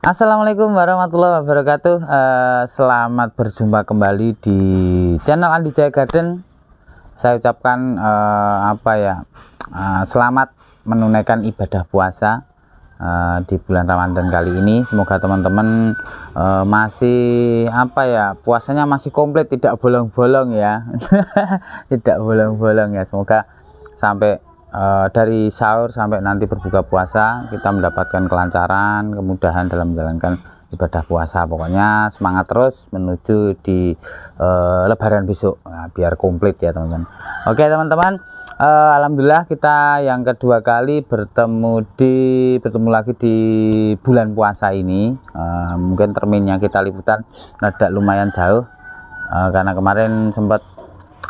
Assalamualaikum warahmatullahi wabarakatuh. Selamat berjumpa kembali di channel Andi Jaya Garden. Saya ucapkan selamat menunaikan ibadah puasa di bulan Ramadan kali ini. Semoga teman-teman masih puasanya masih komplit, tidak bolong-bolong ya. Tidak bolong-bolong ya. Semoga sampai dari sahur sampai nanti berbuka puasa kita mendapatkan kelancaran, kemudahan dalam menjalankan ibadah puasa. Pokoknya semangat terus menuju di Lebaran besok, biar komplit ya teman-teman. Oke teman-teman, alhamdulillah kita yang kedua kali bertemu lagi di bulan puasa ini. Mungkin terminnya kita liputan rada lumayan jauh, karena kemarin sempat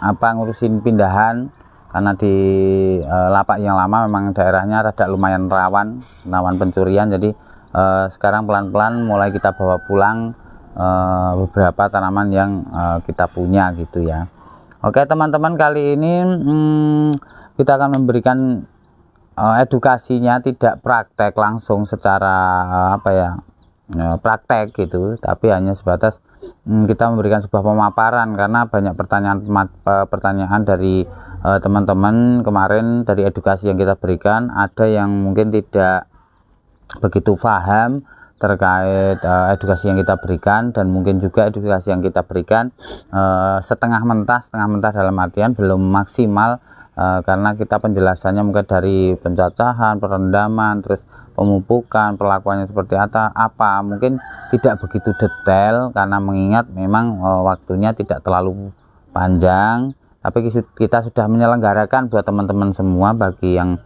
ngurusin pindahan. Karena di lapak yang lama memang daerahnya rada lumayan rawan pencurian, jadi sekarang pelan-pelan mulai kita bawa pulang beberapa tanaman yang kita punya gitu ya. Oke teman-teman, kali ini kita akan memberikan edukasinya tidak praktek langsung secara praktek gitu, tapi hanya sebatas kita memberikan sebuah pemaparan, karena banyak pertanyaan dari teman-teman kemarin dari edukasi yang kita berikan. Ada yang mungkin tidak begitu paham terkait edukasi yang kita berikan, dan mungkin juga edukasi yang kita berikan setengah mentah dalam artian belum maksimal, karena kita penjelasannya mungkin dari pencacahan, perendaman, terus pemupukan, perlakuannya seperti apa mungkin tidak begitu detail, karena mengingat memang waktunya tidak terlalu panjang. Tapi kita sudah menyelenggarakan buat teman-teman semua. Bagi yang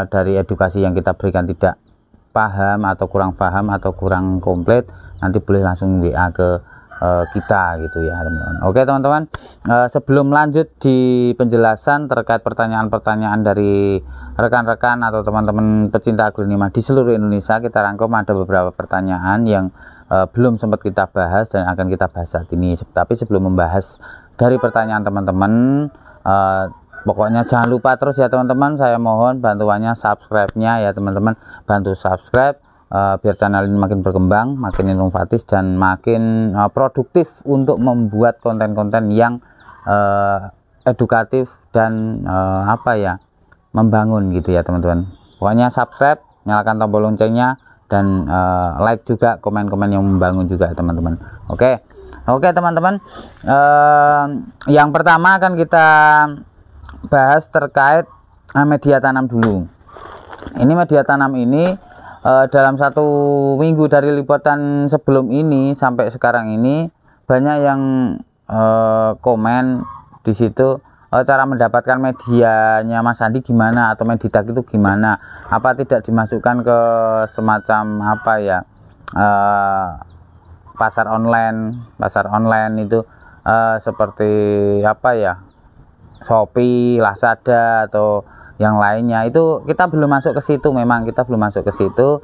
dari edukasi yang kita berikan tidak paham atau kurang paham atau kurang komplit, nanti boleh langsung WA ke kita gitu ya teman-teman. Oke teman-teman, sebelum lanjut di penjelasan terkait pertanyaan-pertanyaan dari rekan-rekan atau teman-teman pecinta aglonema di seluruh Indonesia, kita rangkum ada beberapa pertanyaan yang belum sempat kita bahas dan akan kita bahas saat ini. Tapi sebelum membahas dari pertanyaan teman-teman, pokoknya jangan lupa terus ya teman-teman, saya mohon bantuannya subscribe-nya ya teman-teman. Bantu subscribe biar channel ini makin berkembang, makin inovatif, dan makin produktif untuk membuat konten-konten yang edukatif dan membangun gitu ya teman-teman. Pokoknya subscribe, nyalakan tombol loncengnya, dan like juga, komen-komen yang membangun juga teman-teman. Oke teman-teman, yang pertama akan kita bahas terkait media tanam dulu. Ini media tanam ini dalam 1 minggu dari liputan sebelum ini sampai sekarang ini banyak yang komen di situ, cara mendapatkan medianya Mas Andi gimana, atau Meditak itu gimana, apa tidak dimasukkan ke semacam pasar online itu, seperti Shopee, Lazada atau yang lainnya. Itu kita belum masuk ke situ, memang kita belum masuk ke situ,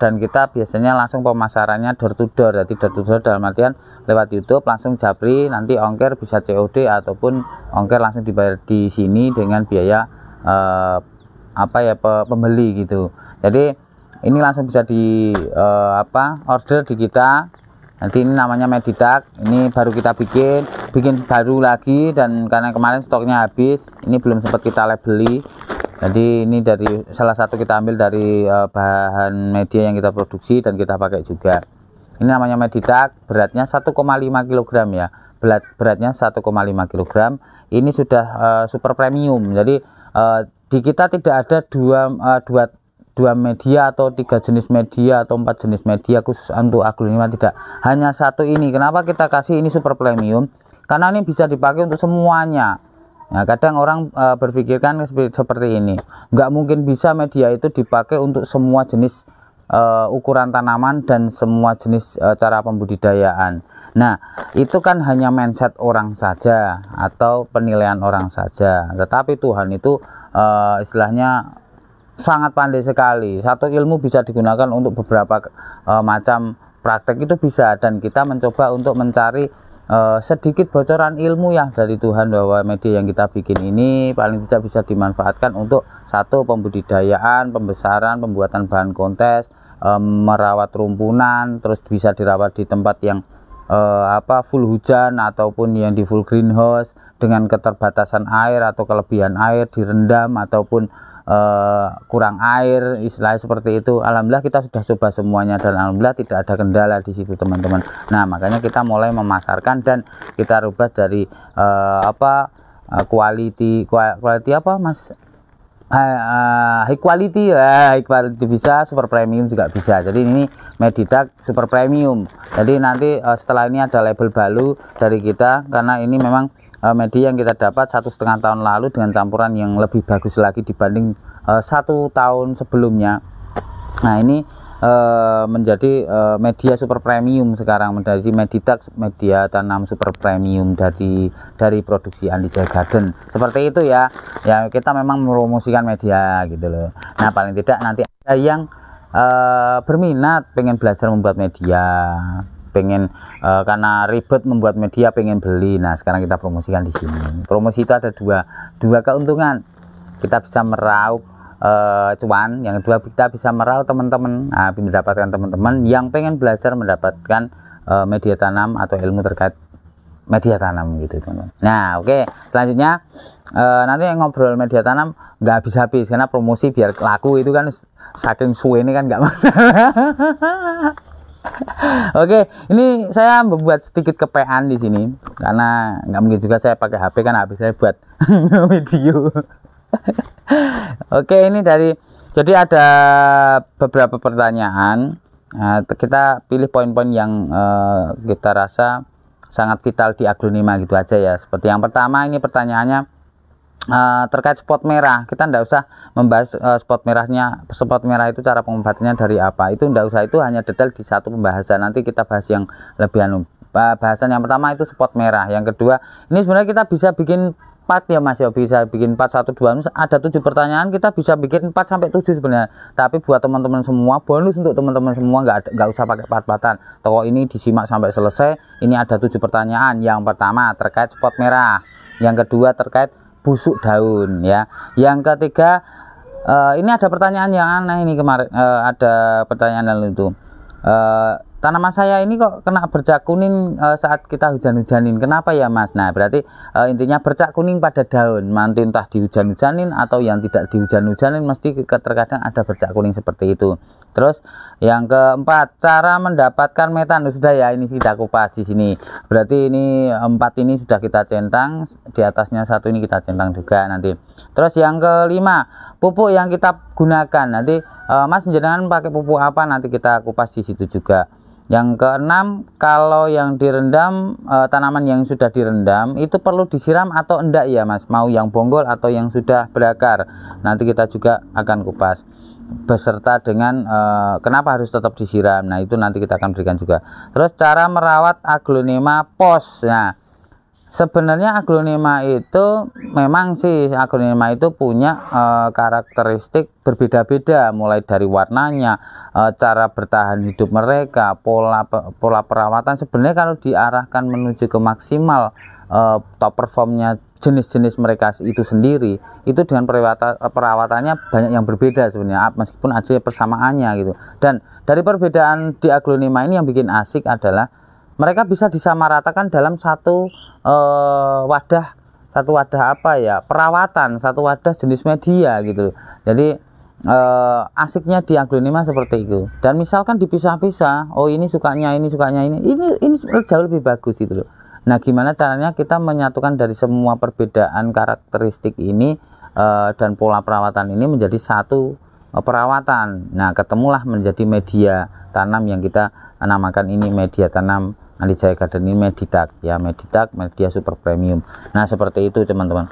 dan kita biasanya langsung pemasarannya door to door. Jadi door to door dalam artian lewat YouTube langsung japri, nanti ongkir bisa COD ataupun ongkir langsung dibayar di sini dengan biaya pembeli gitu. Jadi ini langsung bisa di order di kita. Nanti ini namanya Meditak, ini baru kita bikin baru lagi, dan karena kemarin stoknya habis, ini belum sempat kita labeli. Jadi ini dari salah satu kita ambil dari bahan media yang kita produksi dan kita pakai juga. Ini namanya Meditak, beratnya 1,5 kg ya. Beratnya 1,5 kg. Ini sudah super premium. Jadi di kita tidak ada dua media atau 3 jenis media atau 4 jenis media khusus untuk aglonema, tidak, hanya satu ini. Kenapa kita kasih ini super premium? Karena ini bisa dipakai untuk semuanya. Nah, kadang orang berpikirkan seperti ini, nggak mungkin bisa media itu dipakai untuk semua jenis ukuran tanaman dan semua jenis cara pembudidayaan. Nah, itu kan hanya mindset orang saja atau penilaian orang saja. Tetapi Tuhan itu istilahnya sangat pandai sekali. Satu ilmu bisa digunakan untuk beberapa macam praktek, itu bisa. Dan kita mencoba untuk mencari sedikit bocoran ilmu yang dari Tuhan, bahwa media yang kita bikin ini paling tidak bisa dimanfaatkan untuk satu, pembudidayaan, pembesaran, pembuatan bahan kontes, merawat rumpunan, terus bisa dirawat di tempat yang full hujan ataupun yang di full greenhouse dengan keterbatasan air atau kelebihan air, direndam ataupun kurang air, istilahnya seperti itu. Alhamdulillah kita sudah coba semuanya dan alhamdulillah tidak ada kendala di situ teman-teman. Nah makanya kita mulai memasarkan dan kita rubah dari quality apa mas, high quality bisa, super premium juga bisa. Jadi ini Medidag super premium. Jadi nanti setelah ini ada label baru dari kita karena ini memang media yang kita dapat 1,5 tahun lalu dengan campuran yang lebih bagus lagi dibanding 1 tahun sebelumnya. Nah ini menjadi media super premium sekarang, menjadi Medidag media tanam super premium dari produksi Andi Jaya Garden. Seperti itu ya kita memang mempromosikan media gitu loh. Nah paling tidak nanti ada yang berminat pengen belajar membuat media, pengen karena ribet membuat media, pengen beli. Nah sekarang kita promosikan di sini. Promosi itu ada dua keuntungan. Kita bisa meraup cuan, yang kedua kita bisa meraup teman-teman, mendapatkan teman-teman yang pengen belajar mendapatkan media tanam atau ilmu terkait media tanam gitu teman-teman. Nah oke, selanjutnya nanti ngobrol media tanam nggak habis-habis karena promosi biar laku itu kan saking suwe ini kan nggak masalah. Oke, ini saya membuat sedikit kepean di sini karena nggak mungkin juga saya pakai HP kan, habis saya buat video. Oke, ini jadi ada beberapa pertanyaan. Kita pilih poin-poin yang kita rasa sangat vital di aglonema gitu aja ya. Seperti yang pertama ini pertanyaannya terkait spot merah. Kita tidak usah membahas spot merah itu cara pengobatannya dari apa, itu tidak usah, itu hanya detail di satu pembahasan. Nanti kita bahas yang lebih bahasan yang pertama itu spot merah. Yang kedua ini sebenarnya kita bisa bikin 4 ya mas ya, bisa bikin 4 1 2, ada 7 pertanyaan, kita bisa bikin 4 sampai 7 sebenarnya. Tapi buat teman-teman semua, bonus untuk teman-teman semua, nggak usah pakai part-partan. Toko ini disimak sampai selesai. Ini ada 7 pertanyaan. Yang pertama terkait spot merah, yang kedua terkait busuk daun ya, yang ketiga ini ada pertanyaan yang aneh ini kemarin, ada pertanyaan lalu itu tanaman saya ini kok kena bercak kuning saat kita hujan-hujanin, kenapa ya mas? Nah berarti intinya bercak kuning pada daun, nanti entah dihujan-hujanin atau yang tidak dihujan-hujanin mesti terkadang ada bercak kuning seperti itu. Terus yang keempat, cara mendapatkan metan. Sudah ya, ini kita kupas di sini. Berarti ini 4 ini sudah kita centang, di atasnya 1 ini kita centang juga nanti. Terus yang kelima, pupuk yang kita gunakan. Nanti mas jenengan pakai pupuk apa, nanti kita kupas di situ juga. Yang keenam, kalau yang direndam, tanaman yang sudah direndam itu perlu disiram atau enggak ya mas, mau yang bonggol atau yang sudah berakar, nanti kita juga akan kupas beserta dengan kenapa harus tetap disiram. Nah itu nanti kita akan berikan juga. Terus cara merawat aglonema pos. Nah sebenarnya aglonema itu memang sih punya karakteristik berbeda-beda, mulai dari warnanya, cara bertahan hidup mereka, pola perawatan. Sebenarnya kalau diarahkan menuju ke maksimal top performnya jenis-jenis mereka itu sendiri, itu dengan perawatannya banyak yang berbeda sebenarnya, meskipun ada persamaannya gitu. Dan dari perbedaan di aglonema ini yang bikin asik adalah mereka bisa disamaratakan dalam satu wadah perawatan, satu wadah jenis media gitu. Jadi asiknya di aglonema seperti itu. Dan misalkan dipisah-pisah, oh ini sukanya ini jauh lebih bagus gitu loh. Nah gimana caranya kita menyatukan dari semua perbedaan karakteristik ini dan pola perawatan ini menjadi satu perawatan. Nah ketemulah menjadi media tanam yang kita namakan ini media tanam Andi Jaya Garden, ini Medidag ya, Medidag media super premium. Nah seperti itu teman-teman.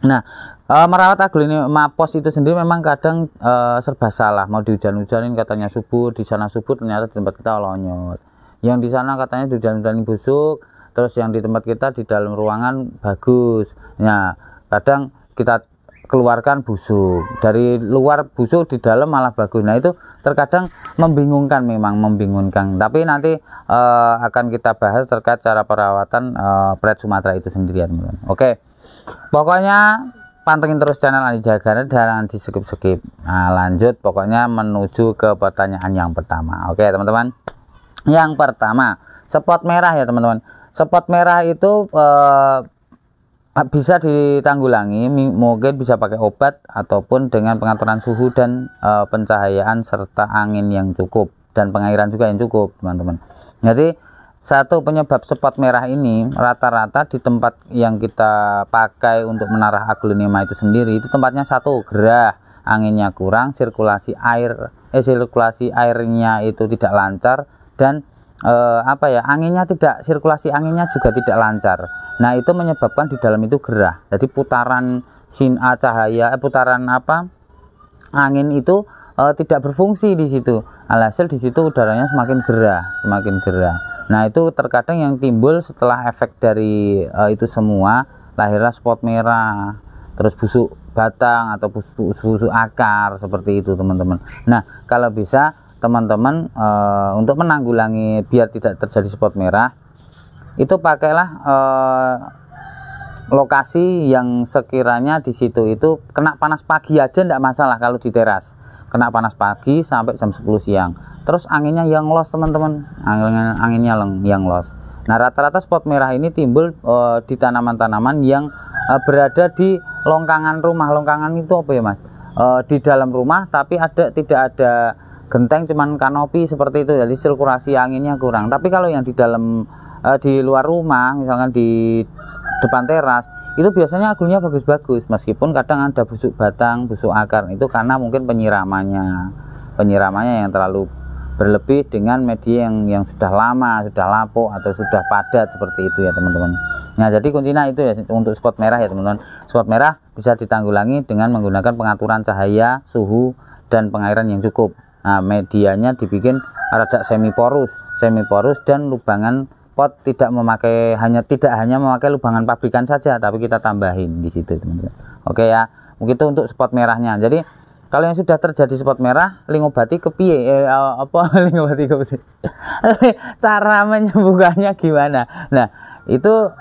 Nah merawat aglonema pos itu sendiri memang kadang serba salah. Mau dihujan-hujanin katanya subur, di sana subur, ternyata di tempat kita lonyot. Yang di sana katanya dihujan-hujanin busuk, terus yang di tempat kita di dalam ruangan bagus. Nah kadang kita keluarkan busuk, dari luar busuk, di dalam malah bagus. Nah itu terkadang membingungkan, memang membingungkan. Tapi nanti akan kita bahas terkait cara perawatan plet Sumatera itu sendiri ya teman-teman. Oke, pokoknya pantengin terus channel Andi Jaya Garden, jangan di skip. Nah, lanjut pokoknya menuju ke pertanyaan yang pertama. Oke teman-teman, yang pertama spot merah ya teman-teman. Spot merah itu bisa ditanggulangi, mungkin bisa pakai obat ataupun dengan pengaturan suhu dan pencahayaan serta angin yang cukup dan pengairan juga yang cukup teman-teman. Jadi satu penyebab spot merah ini rata-rata di tempat yang kita pakai untuk menarah aglonema itu sendiri, itu tempatnya satu gerah, anginnya kurang, sirkulasi airnya itu tidak lancar, dan sirkulasi anginnya juga tidak lancar. Nah itu menyebabkan di dalam itu gerah, jadi putaran angin itu tidak berfungsi di situ. Alhasil di situ udaranya semakin gerah. Nah itu terkadang yang timbul setelah efek dari itu semua, lahirlah spot merah, terus busuk batang atau busuk akar seperti itu teman-teman. Nah kalau bisa teman-teman untuk menanggulangi biar tidak terjadi spot merah, itu pakailah lokasi yang sekiranya di situ itu kena panas pagi aja tidak masalah. Kalau di teras kena panas pagi sampai jam 10 siang, terus anginnya yang los teman-teman, anginnya yang los. Nah rata-rata spot merah ini timbul di tanaman-tanaman yang berada di longkangan rumah. Longkangan itu apa ya mas? Di dalam rumah tapi tidak ada genteng, cuman kanopi seperti itu, jadi sirkulasi anginnya kurang. Tapi kalau yang di dalam di luar rumah, misalkan di depan teras, itu biasanya aglonnya bagus-bagus, meskipun kadang ada busuk batang, busuk akar. Itu karena mungkin penyiramannya yang terlalu berlebih dengan media yang sudah lama, sudah lapuk atau sudah padat seperti itu ya teman-teman. Nah jadi kuncinya itu ya untuk spot merah ya teman-teman. Spot merah bisa ditanggulangi dengan menggunakan pengaturan cahaya, suhu, dan pengairan yang cukup. Nah medianya dibikin rada semi porus dan lubangan pot tidak hanya memakai lubangan pabrikan saja, tapi kita tambahin di situ teman-teman. Oke ya, begitu untuk spot merahnya. Jadi kalau yang sudah terjadi spot merah, lingobati kepiye lingobati kepiye cara menyembuhkannya gimana? Nah itu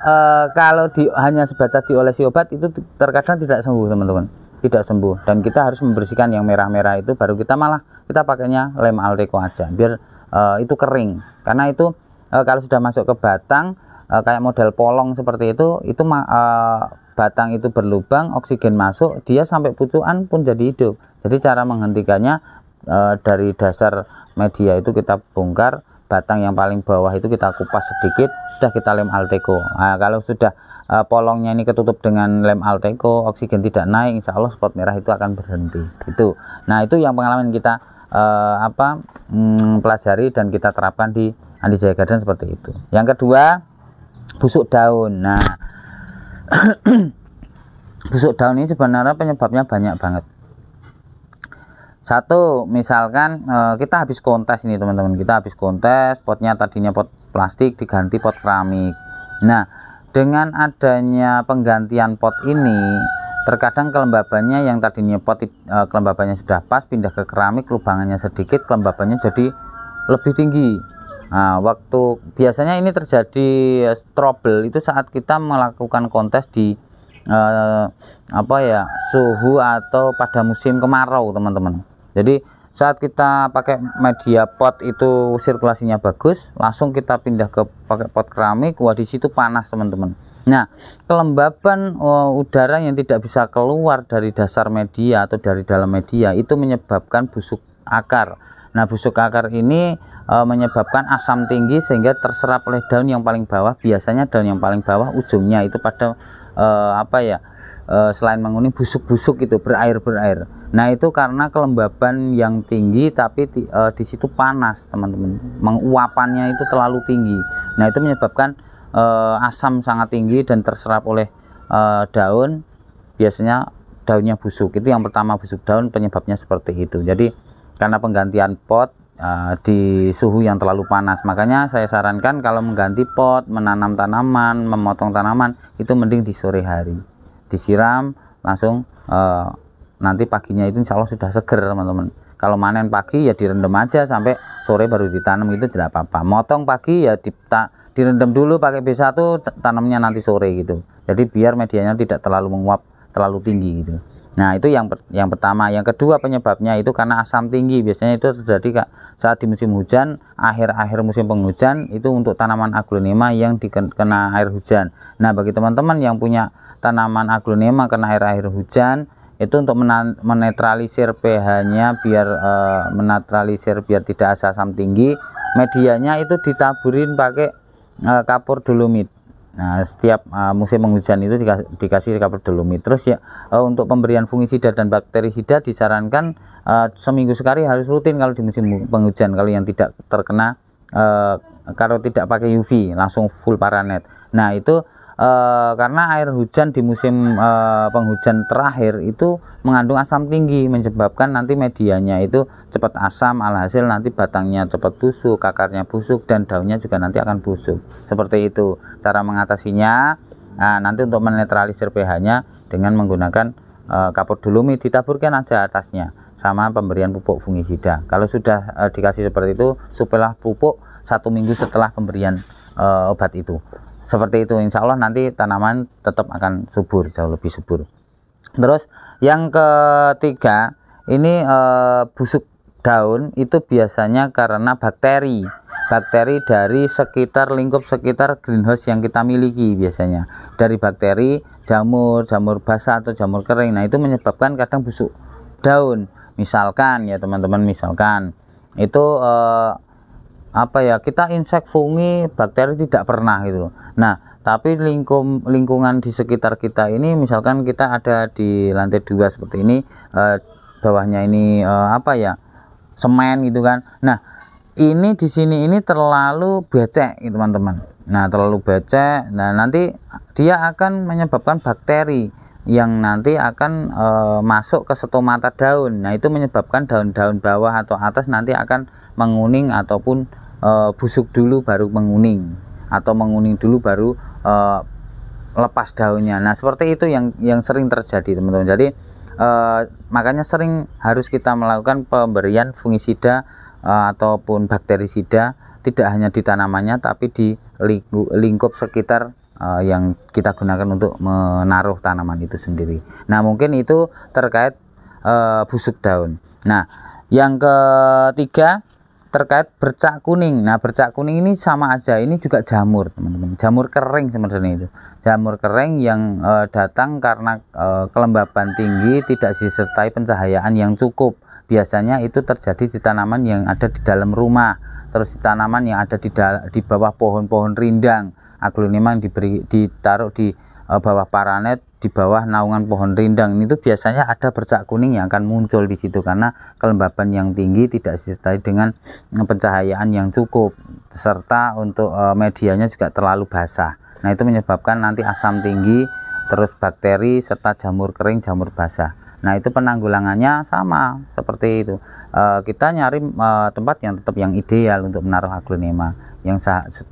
kalau hanya sebatas diolesi obat itu terkadang tidak sembuh teman-teman, tidak sembuh. Dan kita harus membersihkan yang merah-merah itu, baru kita pakainya lem Alteco aja biar itu kering. Karena itu kalau sudah masuk ke batang kayak model polong seperti itu batang itu berlubang, oksigen masuk, dia sampai pucukan pun jadi hidup. Jadi cara menghentikannya dari dasar media itu kita bongkar, batang yang paling bawah itu kita kupas sedikit, sudah kita lem Alteco. Nah, kalau sudah polongnya ini ketutup dengan lem Alteco, oksigen tidak naik, insya Allah spot merah itu akan berhenti. Itu. Nah itu yang pengalaman kita pelajari dan kita terapkan di Andi Jaya Garden seperti itu. Yang kedua, busuk daun. Nah busuk daun ini sebenarnya penyebabnya banyak banget. Satu, misalkan kita habis kontes ini teman-teman, potnya tadinya pot plastik diganti pot keramik. Nah dengan adanya penggantian pot ini, terkadang kelembabannya yang tadinya kelembabannya sudah pas, pindah ke keramik, lubangannya sedikit, kelembabannya jadi lebih tinggi. Nah, waktu biasanya ini terjadi trouble itu saat kita melakukan kontes di suhu atau pada musim kemarau teman-teman. Jadi saat kita pakai media pot itu sirkulasinya bagus, langsung kita pindah ke pakai pot keramik, wah di situ panas teman-teman. Nah kelembaban udara yang tidak bisa keluar dari dasar media atau dari dalam media itu menyebabkan busuk akar. Nah busuk akar ini menyebabkan asam tinggi sehingga terserap oleh daun yang paling bawah. Biasanya daun yang paling bawah ujungnya itu pada selain menguning busuk-busuk itu berair. Nah itu karena kelembaban yang tinggi tapi di situ panas teman-teman, menguapannya itu terlalu tinggi. Nah itu menyebabkan asam sangat tinggi dan terserap oleh daun, biasanya daunnya busuk. Itu yang pertama, busuk daun penyebabnya seperti itu. Jadi karena penggantian pot di suhu yang terlalu panas. Makanya saya sarankan kalau mengganti pot, menanam tanaman, memotong tanaman, itu mending di sore hari. Disiram langsung nanti paginya itu insya Allah sudah seger teman-teman. Kalau manen pagi ya direndam aja sampai sore baru ditanam, itu tidak apa-apa. Motong pagi ya direndam dulu pakai B1, tanamnya nanti sore gitu. Jadi biar medianya tidak terlalu menguap terlalu tinggi gitu. Nah, itu yang pertama. Yang kedua penyebabnya itu karena asam tinggi. Biasanya itu terjadi saat di musim hujan, akhir-akhir musim penghujan itu untuk tanaman aglonema yang dikena air hujan. Nah, bagi teman-teman yang punya tanaman aglonema kena air hujan, itu untuk menetralisir pH-nya biar menetralisir biar tidak asam tinggi, medianya itu ditaburin pakai kapur dolomit. Nah, setiap musim penghujan itu dikasih kapur dolomit. Terus ya untuk pemberian fungisida dan bakterisida disarankan seminggu sekali harus rutin kalau di musim penghujan. Kalau yang tidak terkena kalau tidak pakai UV langsung full paranet. Nah, itu karena air hujan di musim penghujan terakhir itu mengandung asam tinggi, menyebabkan nanti medianya itu cepat asam, alhasil nanti batangnya cepat busuk, akarnya busuk, dan daunnya juga nanti akan busuk. Seperti itu cara mengatasinya. Nah, nanti untuk menetralisir pH-nya dengan menggunakan kapur dolomit, ditaburkan aja atasnya sama pemberian pupuk fungisida. Kalau sudah dikasih seperti itu, supaya pupuk 1 minggu setelah pemberian obat itu. Seperti itu, insya Allah nanti tanaman tetap akan subur, jauh lebih subur. Terus yang ketiga ini busuk daun itu biasanya karena bakteri dari lingkup sekitar greenhouse yang kita miliki. Biasanya dari bakteri jamur basah atau jamur kering. Nah, itu menyebabkan kadang busuk daun. Misalkan ya teman-teman, misalkan itu kita insek, fungi, bakteri tidak pernah gitu loh. Nah, tapi lingkungan di sekitar kita ini, misalkan kita ada di lantai 2 seperti ini, bawahnya ini semen gitu kan. Nah, ini di sini ini terlalu becek gitu teman-teman. Nah, terlalu becek. Nah, nanti dia akan menyebabkan bakteri yang nanti akan masuk ke stomata daun. Nah, itu menyebabkan daun-daun bawah atau atas nanti akan menguning ataupun busuk dulu baru menguning, atau menguning dulu baru lepas daunnya. Nah, seperti itu yang sering terjadi teman-teman. Jadi makanya sering harus kita melakukan pemberian fungisida ataupun bakterisida, tidak hanya di tanamannya tapi di lingkup sekitar yang kita gunakan untuk menaruh tanaman itu sendiri. Nah, mungkin itu terkait busuk daun. Nah, yang ketiga terkait bercak kuning. Nah, bercak kuning ini sama aja, ini juga jamur teman-teman, jamur kering sebenarnya. Itu jamur kering yang datang karena kelembaban tinggi, tidak disertai pencahayaan yang cukup. Biasanya itu terjadi di tanaman yang ada di dalam rumah, terus di tanaman yang ada di bawah pohon-pohon rindang. Aglonema yang ditaruh di bawah paranet, di bawah naungan pohon rindang, itu biasanya ada bercak kuning yang akan muncul di situ karena kelembaban yang tinggi, tidak disertai dengan pencahayaan yang cukup, serta untuk medianya juga terlalu basah. Nah, itu menyebabkan nanti asam tinggi, terus bakteri, serta jamur kering, jamur basah. Nah, itu penanggulangannya sama seperti itu. Kita nyari tempat yang tetap yang ideal untuk menaruh aglonema, yang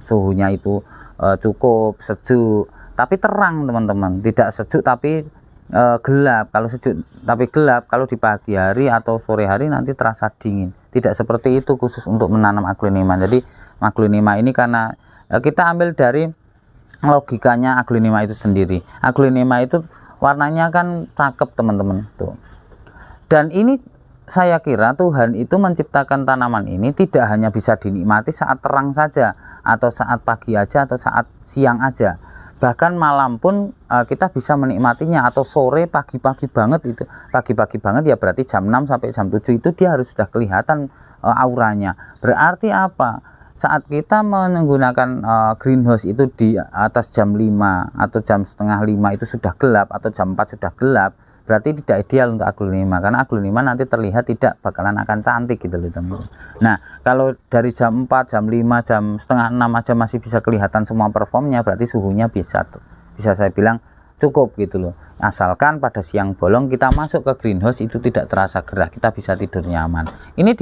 suhunya itu cukup sejuk tapi terang teman-teman, tidak sejuk tapi gelap. Kalau sejuk tapi gelap, kalau di pagi hari atau sore hari nanti terasa dingin. Tidak seperti itu khusus untuk menanam aglonema. Jadi aglonema ini karena kita ambil dari logikanya aglonema itu sendiri. Aglonema itu warnanya kan cakep teman-teman tuh. Dan ini saya kira Tuhan itu menciptakan tanaman ini tidak hanya bisa dinikmati saat terang saja, atau saat pagi aja, atau saat siang aja. Bahkan malam pun kita bisa menikmatinya, atau sore, pagi-pagi banget itu. Pagi-pagi banget ya berarti jam 6 sampai jam 7 itu dia harus sudah kelihatan auranya. Berarti apa? Saat kita menggunakan greenhouse itu di atas jam 5 atau jam setengah 5 itu sudah gelap, atau jam 4 sudah gelap, berarti tidak ideal untuk aglonema, karena aglonema nanti terlihat tidak bakalan akan cantik gitu loh teman-teman. Nah, kalau dari jam 4, jam 5, jam setengah 6 aja masih bisa kelihatan semua performnya, berarti suhunya bisa saya bilang cukup gitu loh. Asalkan pada siang bolong kita masuk ke greenhouse itu tidak terasa gerah, kita bisa tidur nyaman. Ini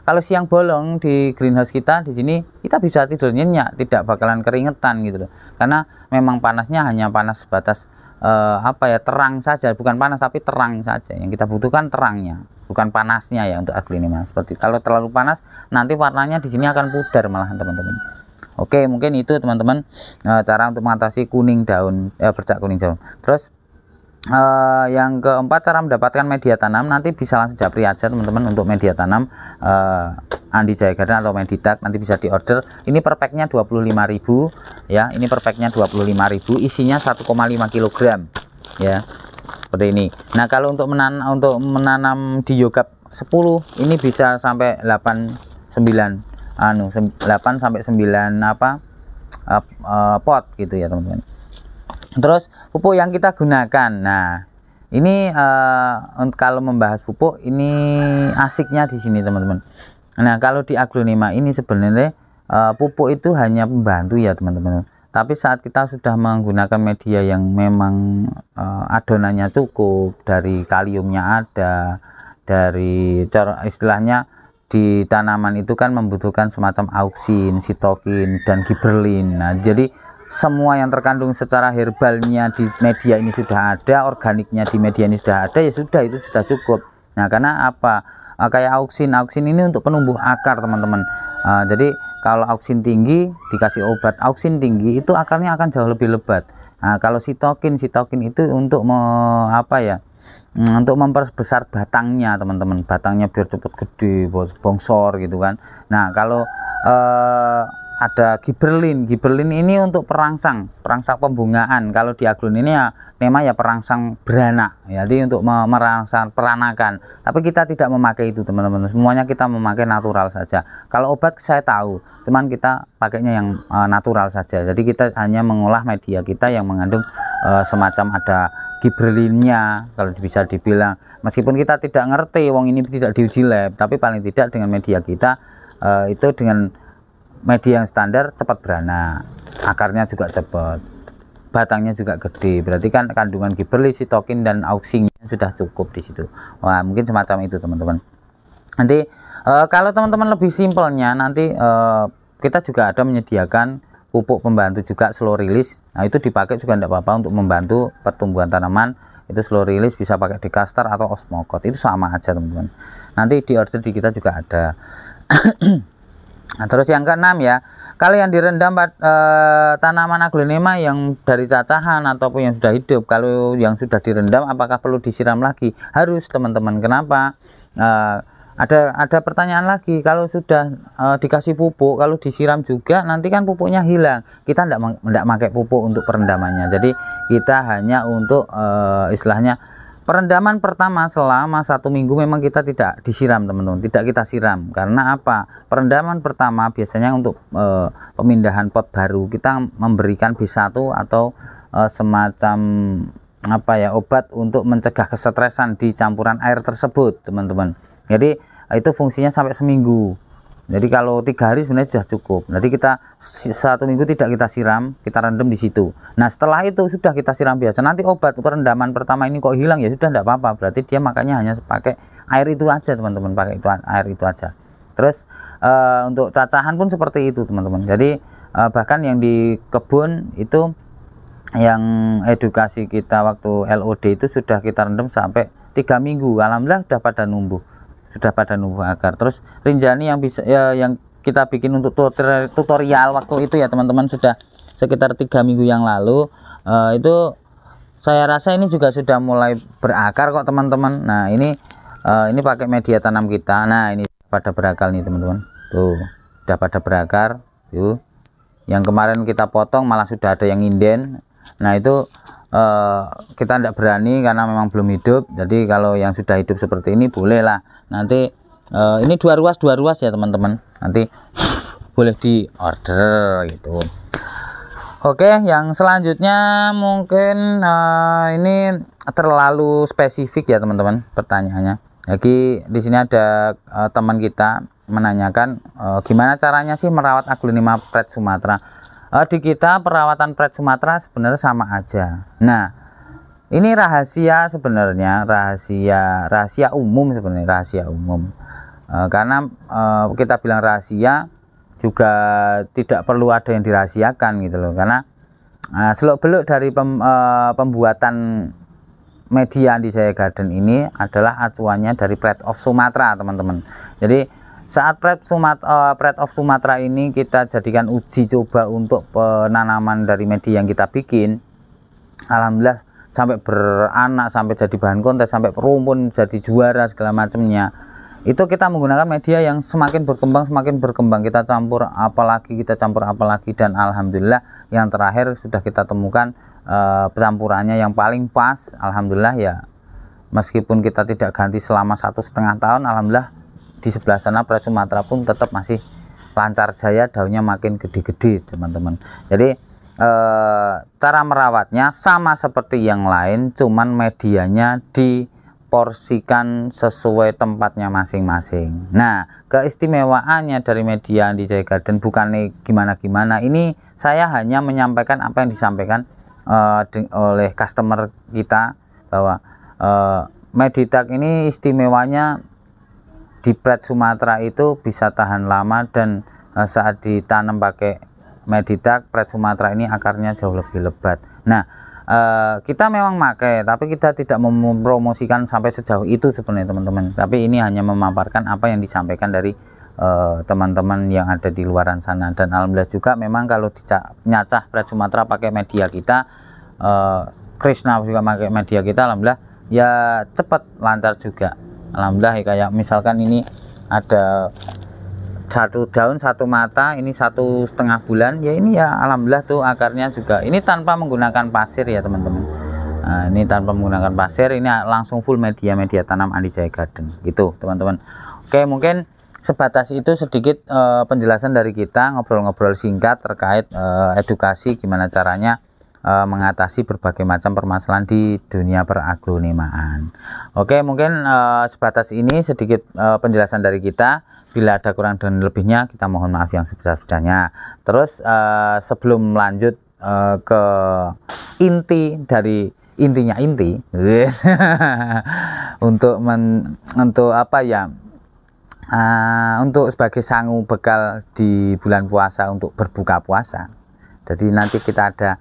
kalau siang bolong di greenhouse kita di sini kita bisa tidur nyenyak, tidak bakalan keringetan gitu loh. Karena memang panasnya hanya panas sebatas terang saja, bukan panas tapi terang saja. Yang kita butuhkan terangnya, bukan panasnya ya untuk aglonema. Seperti kalau terlalu panas nanti warnanya di sini akan pudar malah teman-teman. Oke, mungkin itu teman-teman cara untuk mengatasi kuning daun, bercak kuning daun. Terus Yang keempat, cara mendapatkan media tanam, nanti bisa langsung japri aja teman-teman untuk media tanam Andi Jaya Garden atau Meditak, nanti bisa diorder. Ini per packnya 25.000 ya, ini per packnya 25.000, isinya 1,5 kg ya, seperti ini. Nah kalau untuk menanam di Yogap 10 ini bisa sampai 8 sampai 9 pot gitu ya teman-teman. Terus pupuk yang kita gunakan, nah ini kalau membahas pupuk ini asiknya di sini teman-teman. Nah kalau di aglonema ini sebenarnya pupuk itu hanya pembantu ya teman-teman, tapi saat kita sudah menggunakan media yang memang adonannya cukup, dari kaliumnya ada, dari istilahnya di tanaman itu kan membutuhkan semacam auksin, sitokin, dan giberlin. Nah jadi semua yang terkandung secara herbalnya di media ini sudah ada, organiknya di media ini sudah ada, ya sudah, itu sudah cukup. Nah karena apa, kayak auksin ini untuk penumbuh akar teman-teman. Jadi kalau auksin tinggi dikasih obat auksin tinggi, itu akarnya akan jauh lebih lebat. Nah kalau sitokin itu untuk untuk memperbesar batangnya teman-teman, batangnya biar cepat gede, bongsor gitu kan. Nah kalau ada giberlin ini untuk perangsang pembungaan. Kalau di aglon ini ya tema ya perangsang beranak, jadi untuk merangsang peranakan. Tapi kita tidak memakai itu teman-teman, semuanya kita memakai natural saja. Kalau obat saya tahu, cuman kita pakainya yang natural saja. Jadi kita hanya mengolah media kita yang mengandung semacam ada giberlinnya, kalau bisa dibilang. Meskipun kita tidak ngerti, wong ini tidak diuji lab, tapi paling tidak dengan media kita itu dengan media yang standar cepat beranak, akarnya juga cepat, batangnya juga gede. Berarti kan kandungan giberlin, sitokin, dan auksin sudah cukup di situ. Wah mungkin semacam itu teman-teman. Nanti kalau teman-teman lebih simpelnya, nanti kita juga ada menyediakan pupuk pembantu juga slow release. Nah itu dipakai juga tidak apa-apa untuk membantu pertumbuhan tanaman. Itu slow release, bisa pakai Dekastar atau Osmocote, itu sama aja teman-teman. Nanti di order di kita juga ada. Nah, terus yang keenam ya, kalau yang direndam tanaman aglonema yang dari cacahan ataupun yang sudah hidup, kalau yang sudah direndam apakah perlu disiram lagi? Harus teman-teman. Kenapa? Ada pertanyaan lagi, kalau sudah dikasih pupuk, kalau disiram juga nanti kan pupuknya hilang. Kita tidak pakai pupuk untuk perendamannya, jadi kita hanya untuk istilahnya perendaman pertama selama 1 minggu memang kita tidak disiram teman-teman, tidak kita siram. Karena apa? Perendaman pertama biasanya untuk pemindahan pot baru, kita memberikan B1 atau semacam obat untuk mencegah kesetresan di campuran air tersebut teman-teman. Jadi itu fungsinya sampai seminggu. Jadi kalau 3 hari sebenarnya sudah cukup. Jadi kita 1 minggu tidak kita siram, kita rendam di situ. Nah setelah itu sudah kita siram biasa. Nanti obat perendaman pertama ini kok hilang, ya sudah tidak apa-apa. Berarti dia makanya hanya pakai air itu aja teman-teman, pakai air itu aja. Terus untuk cacahan pun seperti itu teman-teman. Jadi bahkan yang di kebun itu, yang edukasi kita waktu LOD itu sudah kita rendam sampai 3 minggu. Alhamdulillah sudah pada numbuh akar. Terus rinjani yang bisa yang kita bikin untuk tutorial waktu itu ya teman-teman, sudah sekitar 3 minggu yang lalu, itu saya rasa ini juga sudah mulai berakar kok teman-teman. Nah ini pakai media tanam kita. Nah ini pada berakar nih teman-teman, tuh sudah pada berakar tuh. Yang kemarin kita potong malah sudah ada yang inden. Nah itu kita tidak berani karena memang belum hidup. Jadi kalau yang sudah hidup seperti ini bolehlah. Nanti ini 2 ruas ya teman-teman, nanti boleh di order gitu. Oke, yang selanjutnya mungkin ini terlalu spesifik ya teman-teman pertanyaannya. Jadi di sini ada teman kita menanyakan gimana caranya sih merawat aglonema Pred Sumatera. Di kita perawatan Pred Sumatera sebenarnya sama aja. Nah ini rahasia sebenarnya, rahasia umum sebenarnya, rahasia umum. Karena kita bilang rahasia juga tidak perlu ada yang dirahasiakan gitu loh. Karena seluk-beluk dari pembuatan media Andi Jaya Garden ini adalah acuannya dari Pride of Sumatera teman-teman. Jadi saat Pride of Sumatera ini kita jadikan uji coba untuk penanaman dari media yang kita bikin, alhamdulillah sampai beranak, sampai jadi bahan kontes, sampai perumpun, jadi juara segala macamnya. Itu kita menggunakan media yang semakin berkembang, kita campur apalagi, dan alhamdulillah yang terakhir sudah kita temukan campurannya yang paling pas. Alhamdulillah ya, meskipun kita tidak ganti selama 1,5 tahun, alhamdulillah di sebelah sana beras Sumatera pun tetap masih lancar jaya, daunnya makin gede-gede teman-teman. Jadi cara merawatnya sama seperti yang lain, cuman medianya diporsikan sesuai tempatnya masing-masing. Nah, keistimewaannya dari media Andi Jaya Garden bukan gimana-gimana, ini saya hanya menyampaikan apa yang disampaikan oleh customer kita, bahwa Meditak ini istimewanya di plat Sumatera itu bisa tahan lama, dan saat ditanam pakai Meditak plat Sumatera ini akarnya jauh lebih lebat. Nah, kita memang pakai, tapi kita tidak mempromosikan sampai sejauh itu sebenarnya teman-teman, tapi ini hanya memaparkan apa yang disampaikan dari teman-teman yang ada di luaran sana. Dan alhamdulillah juga memang kalau nyacah plat Sumatera pakai media kita, Krishna juga pakai media kita, alhamdulillah ya cepat lancar juga. Alhamdulillah, kayak misalkan ini ada 1 daun 1 mata, ini 1,5 bulan ya, ini ya alhamdulillah tuh akarnya juga, ini tanpa menggunakan pasir ya teman-teman. Nah, ini tanpa menggunakan pasir, ini langsung full media tanam Andi Jaya Garden gitu teman-teman. Oke, mungkin sebatas itu sedikit penjelasan dari kita, ngobrol-ngobrol singkat terkait edukasi gimana caranya mengatasi berbagai macam permasalahan di dunia peraglonimaan. Oke, mungkin sebatas ini sedikit penjelasan dari kita. Bila ada kurang dan lebihnya, kita mohon maaf yang sebesar-besarnya. Terus sebelum lanjut ke intinya untuk apa ya, untuk sebagai sangu bekal di bulan puasa untuk berbuka puasa. Jadi nanti kita ada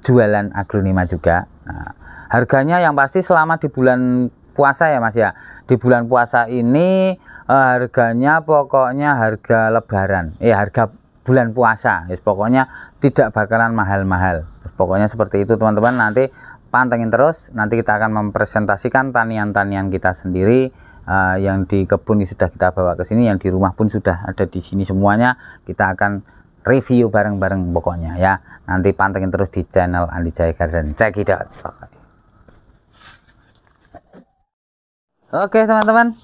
jualan aglonema juga. Nah, harganya yang pasti selama di bulan puasa ya Mas ya. Di bulan puasa ini harganya pokoknya harga lebaran, harga bulan puasa. Pokoknya tidak bakalan mahal-mahal. Pokoknya seperti itu teman-teman. Nanti pantengin terus. Nanti kita akan mempresentasikan tanian-tanian kita sendiri. Yang di kebun sudah kita bawa ke sini, yang di rumah pun sudah ada di sini semuanya. Kita akan review bareng-bareng pokoknya ya. Nanti pantengin terus di channel Andi Jaya Garden. Check it out. Oke teman-teman,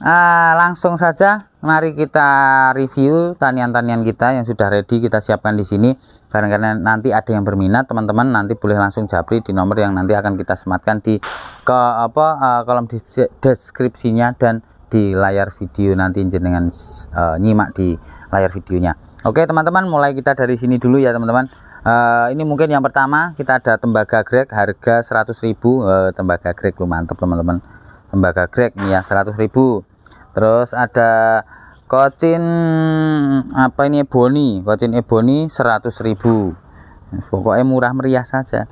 langsung saja mari kita review tanian-tanian kita yang sudah ready kita siapkan di sini. Karena nanti ada yang berminat teman-teman, nanti boleh langsung japri di nomor yang nanti akan kita sematkan di kolom deskripsinya dan di layar video, nanti jenengan nyimak di layar videonya. Oke teman-teman, mulai kita dari sini dulu ya teman-teman. Ini mungkin yang pertama kita ada tembaga grek harga 100.000. Tembaga grek lu mantap teman-teman, tembaga grek nih ya 100.000. Terus ada kocin apa ini, kocin ebony 100.000. Pokoknya murah meriah saja.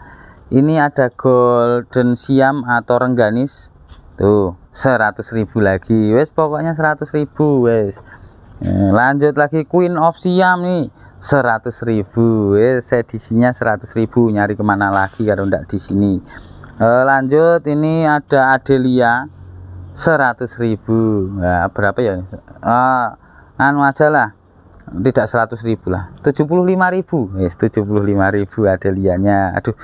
Ini ada golden siam atau rengganis tuh 100.000 lagi. Wes pokoknya 100.000 wes. Lanjut lagi queen of siam nih 100.000. Edisinya 100.000, nyari kemana lagi kalau enggak di sini. Lanjut ini ada Adelia 100.000. Nah, berapa ya? Anu aja lah, tidak 100.000 lah, 75.000. 75.000 Adelianya. Aduh,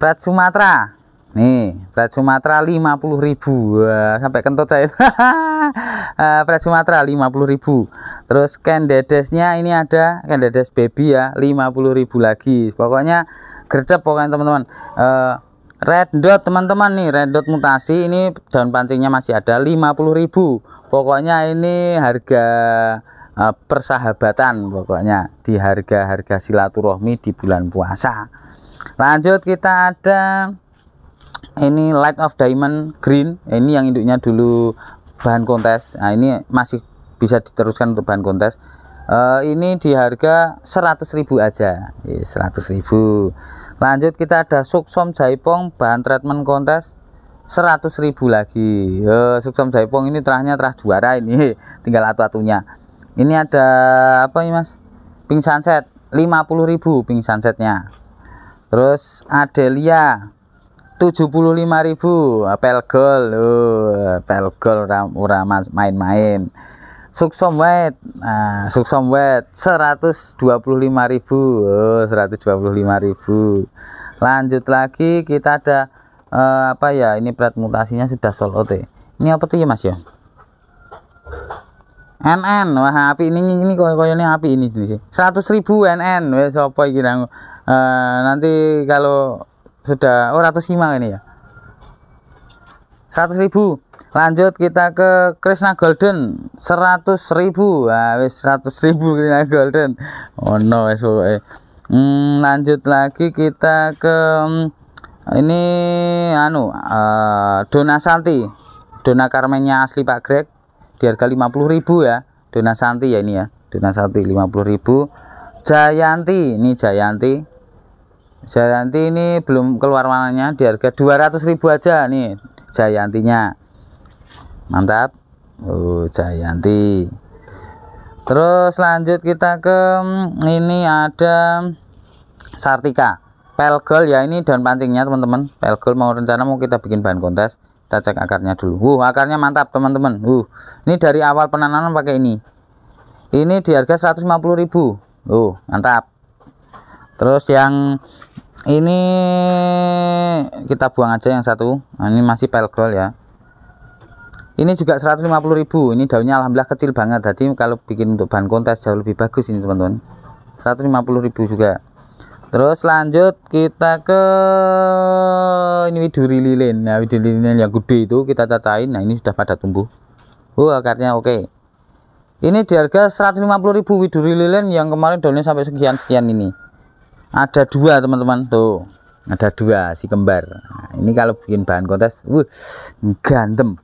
plat Sumatera nih, plat Sumatera 50.000. Sampai kentut saya. Plat Sumatera 50.000. Terus Candedesnya ini ada Candedes baby ya 50.000 lagi. Pokoknya gercep pokoknya teman-teman. Red dot teman-teman nih, red dot mutasi ini daun pancingnya masih ada 50.000. Pokoknya ini harga persahabatan, pokoknya di harga silaturahmi di bulan puasa. Lanjut kita ada ini light of diamond green. Ini yang induknya dulu bahan kontes. Nah, ini masih bisa diteruskan untuk bahan kontes. Ini di harga 100.000 aja. 100.000. Lanjut kita ada Suksom Jaipong bahan treatment kontes 100.000 lagi. Suksom Jaipong ini terah juara ini, tinggal atu-atunya. Ini ada apa ini Mas? Pink Sunset 50.000 pink sunsetnya. Terus Adelia 75.000 pelgol. Pelgol ora main-main. Suksom white. Nah, suksom white 125.000. 125.000. Lanjut lagi kita ada apa ya, ini plat mutasinya sudah sold out ya. Ini apa tuh ya Mas ya? NN. Wah, api ini koyonya api ini sih. 100.000 NN. Wes apa iki nanti kalau sudah 105 ini ya. 100.000. Lanjut kita ke Krishna Golden 100.000. Nah, wis 100.000 Krishna Golden. Oh no, wis pokoke. Lanjut lagi kita ke ini Dona Santi. Dona Carmennya asli Pak Greg di harga 50.000 ya. Dona Santi ya ini ya. Dona Santi 50.000. Jayanti, ini Jayanti. Jayanti ini belum keluar warnanya, di harga 200.000 aja nih Jayantinya. Mantap. Jayanti. Terus lanjut kita ke ini ada Sartika pelgol ya, ini daun pancingnya teman-teman. Pelgol mau kita bikin bahan kontes. Kita cek akarnya dulu. Akarnya mantap teman-teman. Ini dari awal penanaman pakai ini. Ini di harga 150.000. Mantap. Terus yang ini kita buang aja yang satu. Nah, ini masih pelgol ya. Ini juga 150.000. Ini daunnya alhamdulillah kecil banget. Jadi kalau bikin untuk bahan kontes jauh lebih bagus ini teman-teman. 150.000 juga. Terus lanjut kita ke ini widuri lilin. Nah, widuri lilin yang gede itu kita cacain. Nah, ini sudah pada tumbuh. Akarnya oke. Ini di harga 150.000 widuri lilin yang kemarin daunnya sampai sekian-sekian ini. Ada dua teman-teman tuh. Ada dua si kembar. Nah, ini kalau bikin bahan kontes, gantem.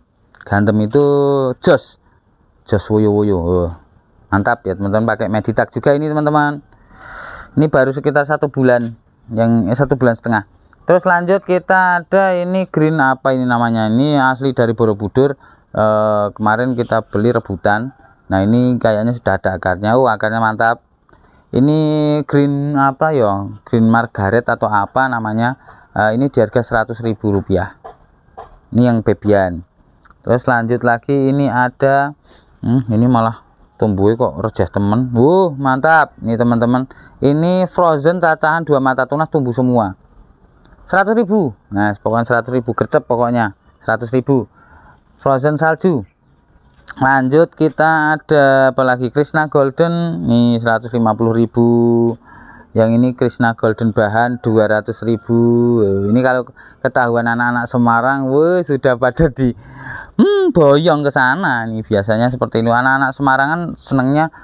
Gantem itu jos woyo. Mantap ya teman-teman, pakai Meditak juga ini teman-teman. Ini baru sekitar 1 bulan, yang 1 bulan setengah. Terus lanjut kita ada ini green apa ini namanya, ini asli dari Borobudur. Kemarin kita beli rebutan. Nah ini kayaknya sudah ada akarnya. Akarnya mantap. Ini green apa ya, green margaret atau apa namanya. Ini di harga 100.000 rupiah. Ini yang bebian. Terus lanjut lagi ini ada ini malah tumbuhnya kok rejeh temen. Mantap nih teman-teman. Ini frozen cacahan 2 mata tunas tumbuh semua. 100.000. Nah, pokoknya 100.000 gercep pokoknya. 100.000. Frozen salju. Lanjut kita ada apalagi Krishna Golden nih 150.000. Yang ini Krishna Golden bahan 200.000. Ini kalau ketahuan anak-anak Semarang, sudah pada di boyong ke sana nih. Biasanya seperti ini, anak-anak Semarang kan senengnya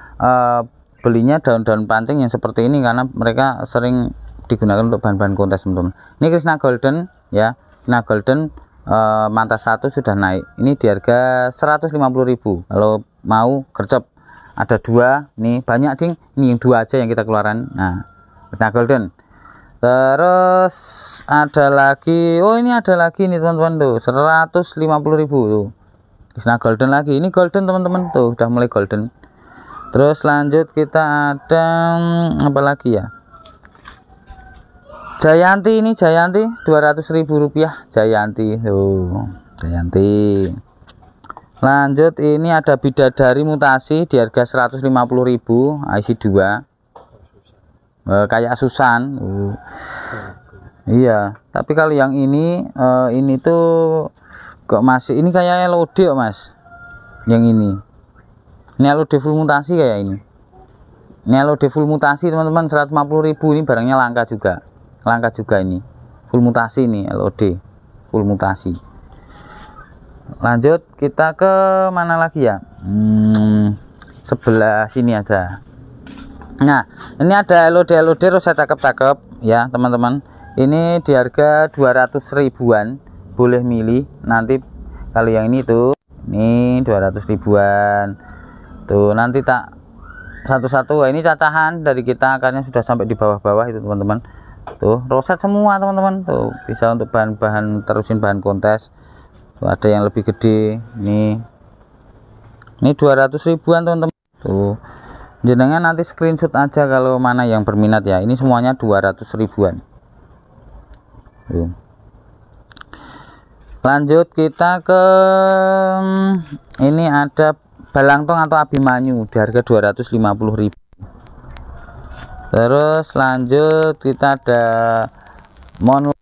belinya daun-daun pancing yang seperti ini karena mereka sering digunakan untuk bahan-bahan kontes teman-teman. Ini Krishna Golden ya, Krishna Golden manta 1 sudah naik. Ini di harga 150.000. Kalau mau gercep ada 2 nih, banyak ding. Ini yang 2 aja yang kita keluaran. Nah, Krishna Golden. Terus ada lagi, ini ada lagi nih teman-teman tuh 150.000 tuh. Krishna Golden lagi. Ini golden teman-teman tuh, udah mulai golden. Terus lanjut kita ada apa lagi ya? Jayanti, ini Jayanti 200.000 rupiah. Jayanti tuh, Jayanti. Lanjut ini ada bidadari mutasi di harga 150.000 IC2. Kayak Susan. Iya, tapi kalau yang ini tuh kok masih ini kayak LOD Mas. Yang ini LOD full mutasi kayak ini. Ini LOD full mutasi teman-teman, 150.000. Ini barangnya langka juga. Langka juga ini. Full mutasi nih LOD. Full mutasi. Lanjut kita ke mana lagi ya? Sebelah sini aja. Nah, ini ada LOD roset cakep-cakep ya, teman-teman. Ini di harga 200 ribuan, boleh milih nanti. Kalau yang ini tuh, ini 200 ribuan. Tuh, nanti tak satu-satu. Ini cacahan dari kita, akarnya sudah sampai di bawah-bawah itu, teman-teman. Tuh, roset semua, teman-teman. Tuh, bisa untuk bahan-bahan terusin bahan kontes. Tuh, ada yang lebih gede. Ini 200 ribuan, teman-teman. Tuh. Jenengan nanti screenshot aja kalau mana yang berminat ya. Ini semuanya 200 ribuan. Tuh. Lanjut kita ke ini ada Balangtong atau Abimanyu di harga 250.000. Terus lanjut kita ada Monlek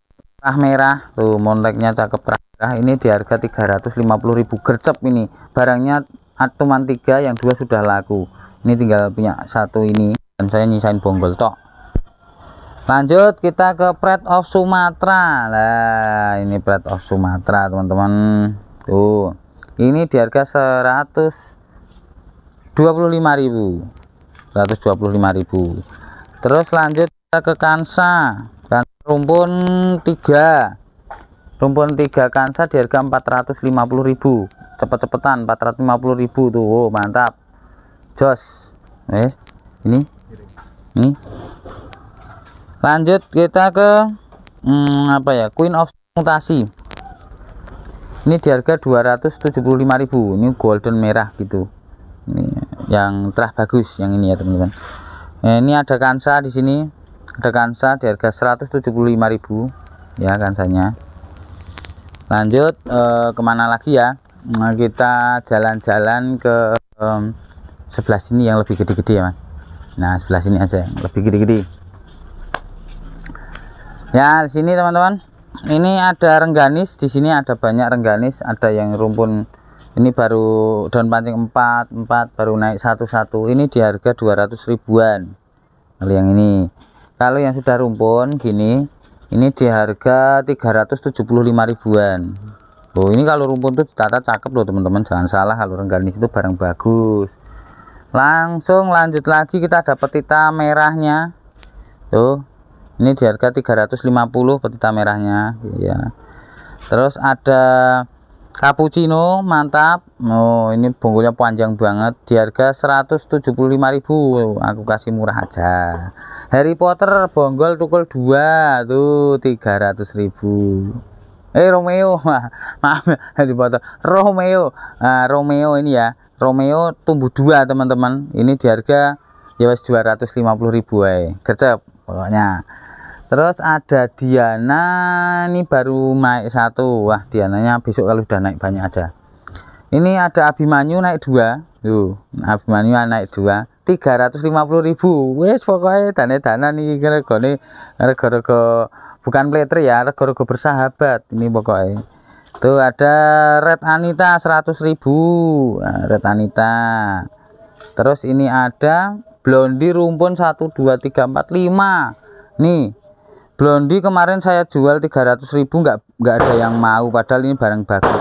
merah tuh, monleknya cakep merah, ini di harga 350.000 gercep. Ini barangnya cuman 3, yang 2 sudah laku, ini tinggal punya 1 ini dan saya nyisain bonggol tok. Lanjut kita ke Pride of Sumatera. Nah ini Pride of Sumatera teman-teman tuh, ini di harga 125.000. Terus lanjut kita ke Kansa rumpun 3 Kansa di harga 450.000. Cepet-cepetan 450.000 tuh. Oh, mantap jos. Ini lanjut kita ke apa ya, Queen of Mutasi, ini di harga 275.000. Ini golden merah gitu, ini yang terah bagus yang ini ya teman-teman. Ini ada Kansa di sini, ada Kansa di harga 175.000 ya Kansanya. Lanjut kemana lagi ya, kita jalan-jalan ke sebelah sini yang lebih gede-gede ya Mas. Nah sebelah sini aja yang lebih gede-gede ya. Di sini teman-teman, ini ada rengganis, di sini ada banyak rengganis, ada yang rumpun ini baru daun pancing 4 baru naik 1. Ini di harga 200 ribuan. Kalau yang ini, kalau yang sudah rumpun gini, ini di harga 375 ribuan. Oh ini kalau rumpun tuh ditata cakep loh teman-teman, jangan salah, kalau rengganis itu barang bagus. Langsung lanjut lagi, kita ada petita merahnya tuh, ini di harga 350 petita merahnya ya. Terus ada cappuccino mantap. Oh ini bonggolnya panjang banget, di harga 175.000. Aku kasih murah aja. Harry Potter bonggol tukul 2 tuh 300.000. Romeo maaf, Harry Potter Romeo. Romeo ini ya, Romeo tumbuh 2 teman-teman, ini di harga ya wes 250.000 gercep pokoknya. Terus ada Diana, ini baru naik 1. Wah Diananya besok kalau sudah naik banyak aja. Ini ada Abimanyu naik 2 tuh, Abimanyu naik 2 350.000. Wes pokoknya dana nih rego bukan pleter ya, rego bersahabat ini pokoknya. Tuh ada Red Anita 100.000. Nah, Red Anita. Terus ini ada Blondie rumpun 1 2 3 4 5 nih. Blondie kemarin saya jual 300.000, nggak ada yang mau, padahal ini barang bagus.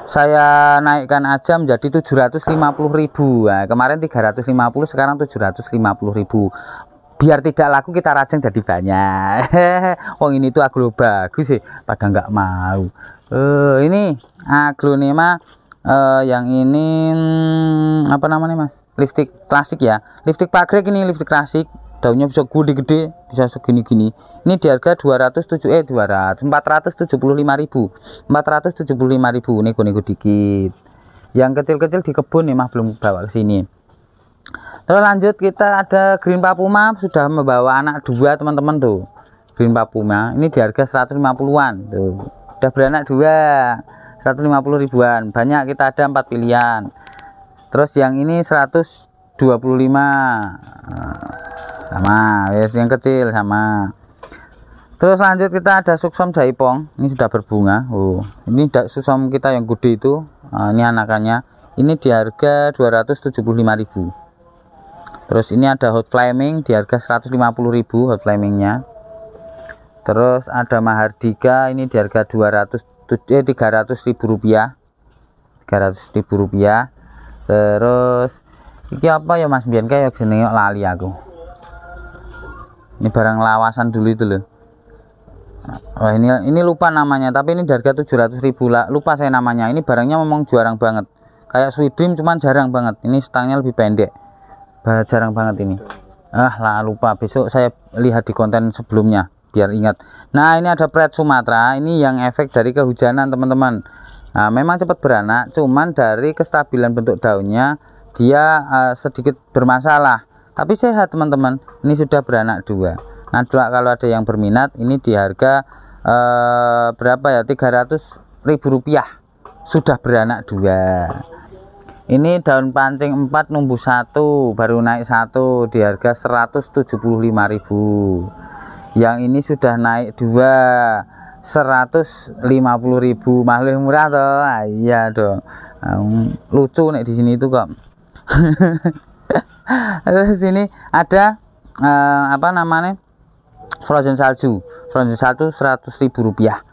Saya naikkan aja menjadi 750.000. Nah, kemarin 350, sekarang 750.000. Biar tidak laku kita rajang jadi banyak. Wong ini tuh aglo bagus sih, pada nggak mau. Ini aglonema yang ini apa namanya Mas? Lipstick klasik ya, lipstick pagrek, ini lipstick klasik. Daunnya bisa gede-gede, bisa segini-gini. Ini di harga 475.000. 475.000 nego-nego dikit. Yang kecil-kecil di kebun nih mah belum bawa ke sini. Terus lanjut kita ada Green Papuma, sudah membawa anak 2 teman-teman tuh. Green Papuma ini di harga 150-an tuh. Udah beranak 2, 150 ribuan. Banyak, kita ada 4 pilihan. Terus yang ini 125. Sama, wes yang kecil sama. Terus lanjut kita ada Suksom Jaipong, ini sudah berbunga. Oh, ini Suksom kita yang gede itu, ini anakannya. Ini di harga 275.000. Terus ini ada Hot Flaming di harga 150.000 Hot Flamingnya. Terus ada Mahardika, ini di harga 300.000 rupiah. 300.000 rupiah. Terus ini apa ya Mas Bian, kayak jenenge lali aku. Ini barang lawasan dulu itu loh. Oh ini lupa namanya, tapi ini harga 700.000 lah, lupa saya namanya. Ini barangnya memang jarang banget, kayak Sweet Dream cuman jarang banget. Ini stangnya lebih pendek, jarang banget ini. Lah lupa, besok saya lihat di konten sebelumnya biar ingat. Nah ini ada Pride Sumatera, ini yang efek dari kehujanan teman-teman. Nah memang cepat beranak, cuman dari kestabilan bentuk daunnya dia sedikit bermasalah. Tapi sehat teman-teman, ini sudah beranak 2. Nah kalau ada yang berminat, ini di harga berapa ya, 350 Rp100.000 sudah beranak 2. Ini daun pancing 4 numbuh 1 baru naik 1 di harga 175.000. Yang ini sudah naik 2 150.000, malah lebih murah toh. Iya dong. Lucu nih di sini itu kok. Terus sini ada apa namanya? Frozen salju. Frozen salju Rp100.000.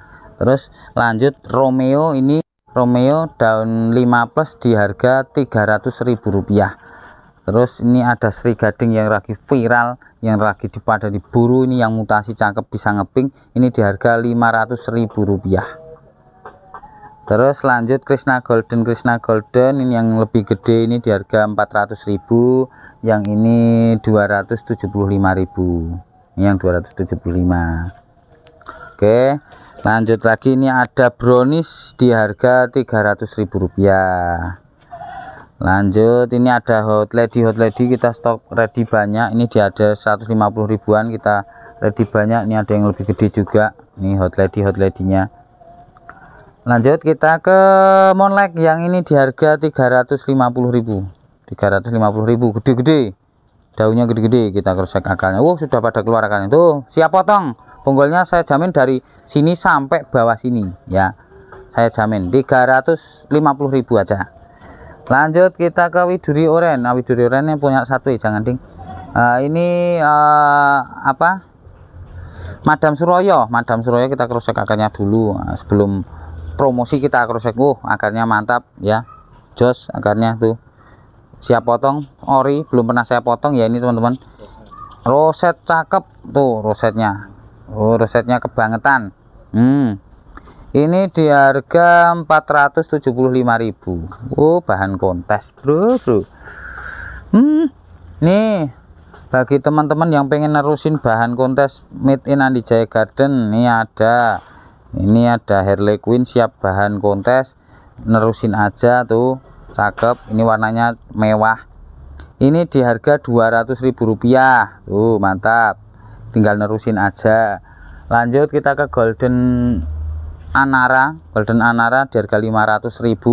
Terus lanjut Romeo, ini Romeo daun 5 plus di harga Rp300.000. Terus ini ada Sri Gading yang lagi viral, yang lagi pada diburu, ini yang mutasi cakep bisa ngeping, ini di harga Rp500.000. Terus lanjut Krishna Golden, Krishna Golden ini yang lebih gede, ini di harga Rp400.000, yang ini Rp275.000, ini yang 275. Oke, lanjut lagi, ini ada brownies di harga Rp300.000. Lanjut, ini ada hot lady, kita stok ready banyak, ini dia ada 150 ribuan, kita ready banyak. Ini ada yang lebih gede juga, ini hot lady-nya. Lanjut kita ke Monlek, yang ini di harga Rp350.000. Gede-gede, daunnya gede-gede. Kita cross check akarnya, sudah pada keluar akarnya tuh, siap potong. Bonggolnya saya jamin dari sini sampai bawah sini ya, saya jamin Rp350.000 aja. Lanjut kita ke Widuri Oren. Nah, Widuri Oren yang punya satu ya, jangan ding. Ini apa? Madam Suroyo kita cross check akarnya dulu. Sebelum promosi kita cross check. Akarnya mantap ya, jos akarnya tuh, siap potong, ori, belum pernah saya potong ya. Ini teman-teman, roset cakep tuh, rosetnya. Rosetnya kebangetan. Ini di harga Rp475.000. Bahan kontes bro. Nih bagi teman-teman yang pengen nerusin bahan kontes made in Andi Jaya Garden, ini ada Harley Quinn siap bahan kontes, nerusin aja tuh, cakep. Ini warnanya mewah, ini di harga Rp200.000 tuh, mantap, tinggal nerusin aja. Lanjut kita ke Golden Anara di harga Rp500.000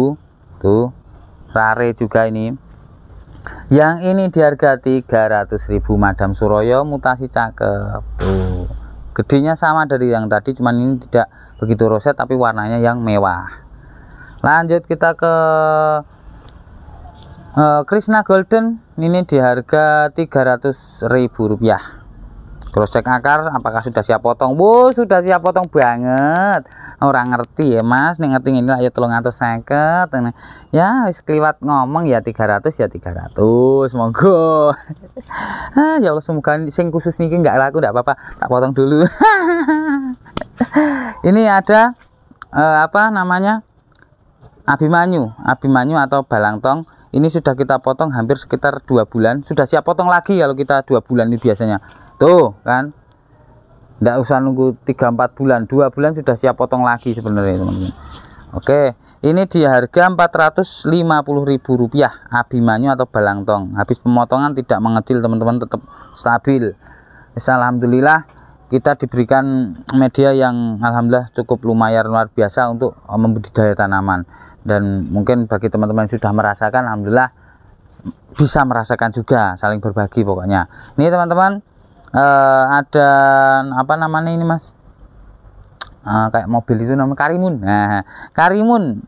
tuh, rare juga ini. Yang ini di harga Rp300.000, Madam Suroyo, mutasi cakep tuh, gedenya sama dari yang tadi, cuman ini tidak begitu roset tapi warnanya yang mewah. Lanjut kita ke Krishna Golden, ini di harga Rp300.000. Cross check akar apakah sudah siap potong. Sudah siap potong banget. Orang ngerti ya mas, nih ngerti ini lah ya 350 ya, sekliwat ngomong ya 300 ya 300, monggo. Ya Allah, semoga sing khusus niki nggak laku, nggak apa-apa, tak potong dulu. Ini ada apa namanya, Abimanyu atau Balangtong. Ini sudah kita potong hampir sekitar 2 bulan, sudah siap potong lagi. Kalau kita 2 bulan ini biasanya tuh kan, nggak usah nunggu 3-4 bulan, 2 bulan sudah siap potong lagi sebenarnya teman-teman. Oke, ini di harga Rp450.000, Abimanyu atau Balangtong. Habis pemotongan tidak mengecil teman-teman, tetap stabil. Alhamdulillah kita diberikan media yang alhamdulillah cukup lumayan luar biasa untuk membudidaya tanaman. Dan mungkin bagi teman-teman yang sudah merasakan, alhamdulillah bisa merasakan juga, saling berbagi pokoknya. Ini teman-teman, ada apa namanya ini mas, kayak mobil itu namanya Karimun. Nah, Karimun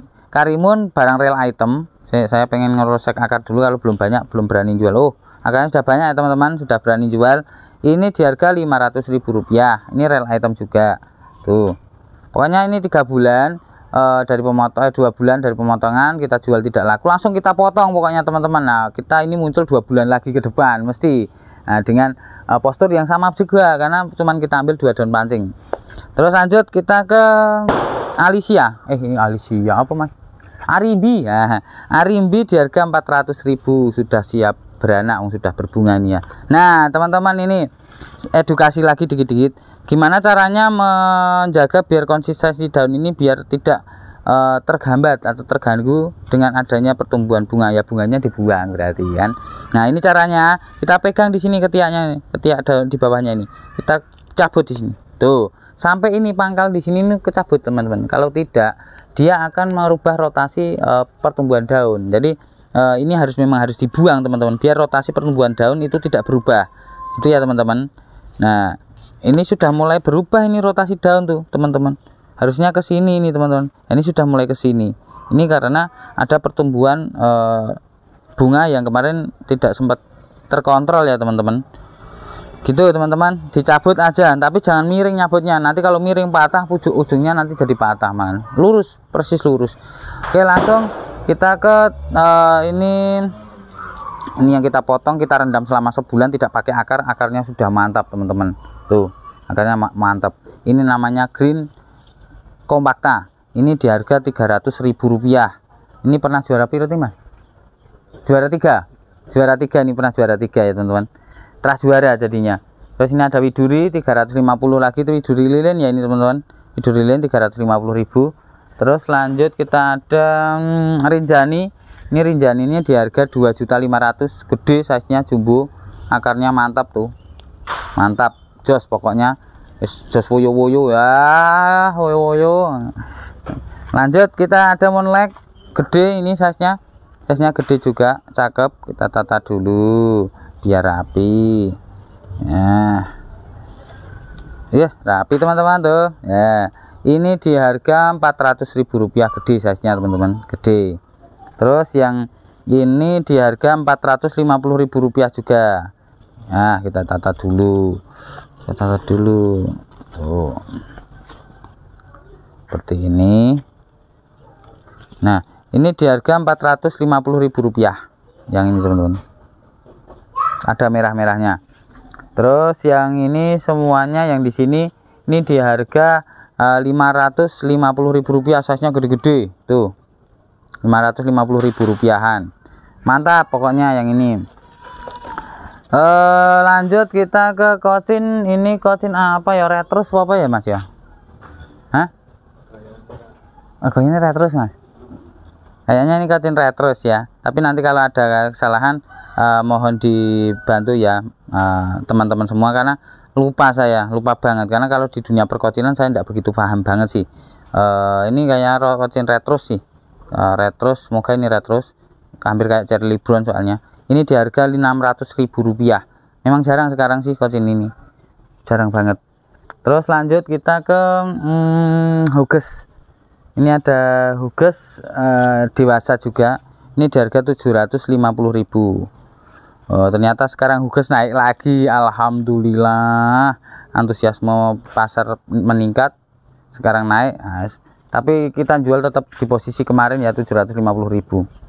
barang real item. Saya pengen ngerosek akar dulu, kalau belum banyak belum berani jual. Akarnya sudah banyak ya teman-teman, sudah berani jual. Ini di harga Rp500.000. Ini real item juga tuh. Pokoknya ini 3 bulan dari pemotong, 2 bulan dari pemotongan kita jual tidak laku, langsung kita potong pokoknya teman-teman. Nah, kita ini muncul 2 bulan lagi ke depan mesti. Nah, dengan postur yang sama juga, karena cuman kita ambil 2 daun pancing. Terus lanjut kita ke Alicia. Ini Alicia apa mas? Arimbi. Nah, Arimbi di harga Rp400.000, sudah siap beranak, sudah berbunga nih ya. Nah teman-teman, ini edukasi lagi dikit-dikit, gimana caranya menjaga biar konsistensi daun ini biar tidak terhambat atau terganggu dengan adanya pertumbuhan bunga. Ya bunganya dibuang berarti kan. Nah ini caranya, kita pegang di sini ketiaknya, ketiak daun di bawahnya ini kita cabut di sini tuh, sampai ini pangkal di sini nih kecabut teman-teman. Kalau tidak dia akan merubah rotasi pertumbuhan daun. Jadi ini memang harus dibuang teman-teman, biar rotasi pertumbuhan daun itu tidak berubah, itu ya teman-teman. Nah ini sudah mulai berubah ini rotasi daun tuh teman-teman, harusnya ke sini ini teman-teman. Ini sudah mulai ke sini, ini karena ada pertumbuhan bunga yang kemarin tidak sempat terkontrol ya teman-teman. Gitu teman-teman, dicabut aja, tapi jangan miring nyabutnya. Nanti kalau miring patah, ujungnya nanti jadi patah, man. Lurus, persis lurus. Oke, langsung kita ke ini yang kita potong, kita rendam selama sebulan, tidak pakai akar. Akarnya sudah mantap teman-teman. Tuh, akarnya mantap. Ini namanya Green Compacta. Ini di harga Rp300.000. Ini pernah juara piro Mas? Juara 3. Juara 3 ini pernah juara 3 ya teman-teman. Teras juara jadinya. Terus ini ada widuri 350 lagi, itu widuri lilin ya ini teman-teman. Widuri lilin 350.000. Terus lanjut kita ada rinjani. Ini rinjani ini di harga 2.500.000, gede size nya, jumbo, akarnya mantap tuh. Mantap, jos pokoknya. Jos woyo-woyo ya, woyo-woyo. Lanjut kita ada monlek gede, ini size nya. Size nya gede juga, cakep. Kita tata dulu biar rapi. Ya rapi teman-teman tuh ya. Ini di harga Rp400.000, gede size nya teman-teman, gede. Terus yang ini di harga Rp450.000 juga. Nah kita tata dulu, tuh seperti ini. Nah ini di harga Rp450.000 yang ini teman-teman, ada merah-merahnya. Terus yang ini semuanya yang di sini ini di harga Rp550.000, size nya gede-gede tuh, Rp550.000-an. Mantap pokoknya yang ini. Lanjut kita ke kocin. Ini kocin apa ya, retrus apa ya Mas ya? Hah? Oh ini retrus Mas, kayaknya ini kocin retrus ya. Tapi nanti kalau ada kesalahan mohon dibantu ya teman-teman semua, karena lupa banget, karena kalau di dunia perkocinan saya tidak begitu paham banget sih. Ini kayak kocin retrus sih, retrus, semoga ini retrus, hampir kayak Charlie Brown soalnya. Ini di harga Rp600.000. Memang jarang sekarang sih kocin ini, jarang banget. Terus lanjut kita ke Huges. Ini ada Huges dewasa juga, ini di harga Rp750.000. Ternyata sekarang Huges naik lagi, alhamdulillah, antusiasme pasar meningkat, sekarang naik. Tapi kita jual tetap di posisi kemarin ya, Rp750.000.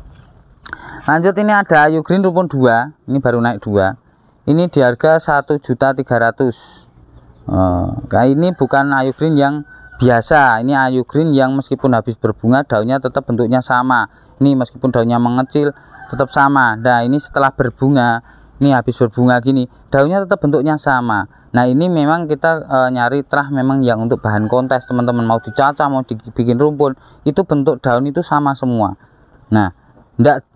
Lanjut ini ada Ayu Green rumpun 2, ini baru naik 2, ini di harga Rp1.300.000. Nah ini bukan Ayu Green yang biasa, ini Ayu Green yang meskipun habis berbunga daunnya tetap bentuknya sama. Ini meskipun daunnya mengecil tetap sama. Nah ini setelah berbunga, ini habis berbunga gini, daunnya tetap bentuknya sama. Nah ini memang kita nyari terah memang yang untuk bahan kontes teman-teman, mau dicacah mau dibikin rumpun, itu bentuk daun itu sama semua. Nah